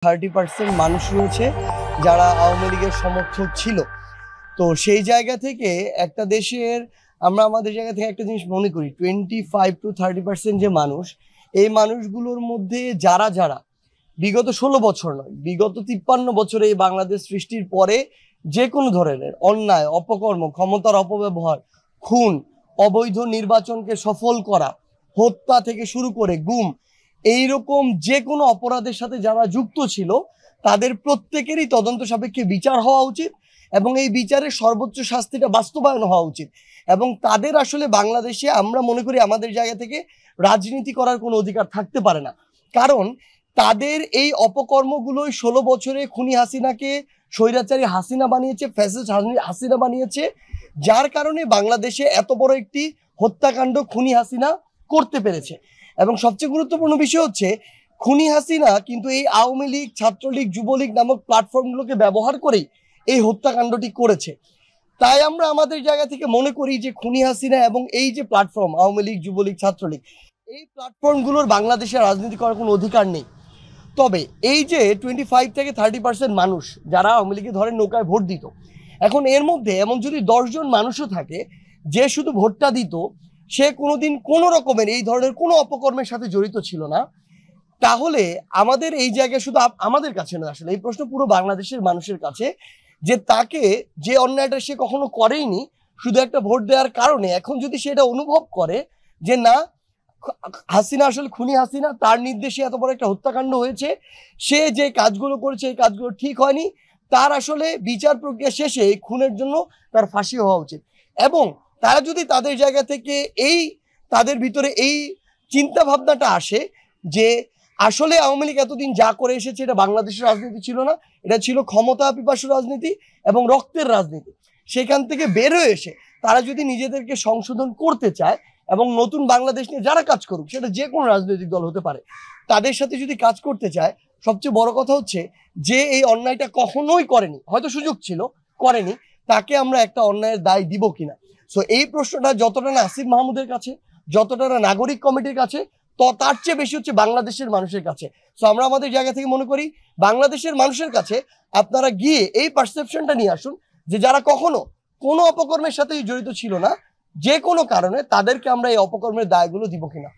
30% মানুষ রয়েছে যারা আওয়ামী লীগের সমর্থক ছিল। তো সেই জায়গা থেকে একটা দেশের আমরা আমাদের জায়গা থেকে একটা জিনিস মনে করি 25 to 30% যে মানুষ, এই মানুষগুলোর মধ্যে যারা যারা বিগত 16 বছর নয়, বিগত 53 বছরে এই বাংলাদেশ সৃষ্টির পরে যে কোনো ধরনের অন্যায়, অপকর্ম, ক্ষমতার অপব্যবহার, খুন, অবৈধ নির্বাচনকে সফল করা, হত্যা থেকে শুরু করে গুম, এইরকম যে কোনো অপরাধের সাথে যারা যুক্ত ছিল তাদের প্রত্যেকেরই তদন্ত সাপেক্ষে বিচার হওয়া উচিত এবং এই বিচারের সর্বোচ্চ শাস্তিটা বাস্তবায়ন হওয়া উচিত। এবং তাদের আসলে বাংলাদেশে আমরা মনে করি আমাদের জায়গা থেকে রাজনীতি করার কোনো অধিকার থাকতে পারে না, কারণ তাদের এই অপকর্মগুলোই 16 বছরে খুনি হাসিনাকে স্বৈরাচারী হাসিনা বানিয়েছে, ফ্যাসিস্ট হাসিনা বানিয়েছে, যার কারণে বাংলাদেশে এত বড় একটি হত্যাকাণ্ড খুনি হাসিনা করতে পেরেছে। এবং সবচেয়ে গুরুত্বপূর্ণ বিষয় হচ্ছে খুনি হাসিনা কিন্তু এই আওয়ামী লীগ, ছাত্রলীগ, যুবলীগ নামক প্ল্যাটফর্মগুলোকে ব্যবহার করেই এই হত্যাকাণ্ডটি করেছে। তাই আমরা আমাদের জায়গা থেকে মনে করি যে খুনি হাসিনা এবং এই যে প্ল্যাটফর্ম আওয়ামী লীগ, যুবলীগ, ছাত্রলীগ, এই প্ল্যাটফর্মগুলোর বাংলাদেশে রাজনীতি করার কোনো অধিকার নেই। তবে এই যে 25 থেকে 30% মানুষ যারা আওয়ামী লীগে ধরেন নৌকায় ভোট দিত, এখন এর মধ্যে এমন যদি 10 জন মানুষও থাকে যে শুধু ভোটটা দিত, সে কোনোদিন কোনো রকমের এই ধরনের কোনো অপকর্মের সাথে জড়িত ছিল না, তাহলে আমাদের এই জায়গায় শুধু আমাদের কাছে না, আসলে এই প্রশ্ন পুরো বাংলাদেশের মানুষের কাছে, যে তাকে যে অন্যায়টা সে কখনো করেইনি, শুধু একটা ভোট দেওয়ার কারণে এখন যদি সেটা অনুভব করে যে না, হাসিনা আসলে খুনি হাসিনা, তার নির্দেশে এত বড় একটা হত্যাকাণ্ড হয়েছে, সে যে কাজগুলো করেছে এই কাজগুলো ঠিক হয়নি, তার আসলে বিচার প্রক্রিয়া শেষে এই খুনের জন্য তার ফাঁসি হওয়া উচিত। এবং তারা যদি তাদের জায়গা থেকে তাদের ভিতরে এই চিন্তা ভাবনাটা আসে যে আসলে আওয়ামী লীগ এতদিন যা করে এসেছে এটা বাংলাদেশের রাজনীতি ছিল না, এটা ছিল ক্ষমতা পিপাসু রাজনীতি এবং রক্তের রাজনীতি, সেখান থেকে বের হয়ে এসে তারা যদি নিজেদেরকে সংশোধন করতে চায় এবং নতুন বাংলাদেশ নিয়ে যারা কাজ করুক, সেটা যে কোনো রাজনৈতিক দল হতে পারে, তাদের সাথে যদি কাজ করতে চায়, সবচেয়ে বড় কথা হচ্ছে যে এই অন্যায়টা কখনোই করেনি, হয়তো সুযোগ ছিল করেনি, তাকে আমরা একটা অন্যায়ের দায় দিব কিনা। সো এই প্রশ্নটা যতটা না আসিফ মাহমুদের কাছে, যতটা না নাগরিক কমিটির কাছে, তো তার চেয়ে বেশি হচ্ছে বাংলাদেশের মানুষের কাছে। সো আমরা আমাদের জায়গা থেকে মনে করি বাংলাদেশের মানুষের কাছে আপনারা গিয়ে এই পারসেপশনটা নিয়ে আসুন যে যারা কখনো কোনো অপকর্মের সাথে জড়িত ছিল না, যে কোনো কারণে তাদেরকে আমরা এই অপকর্মের দায়গুলো দিব কিনা।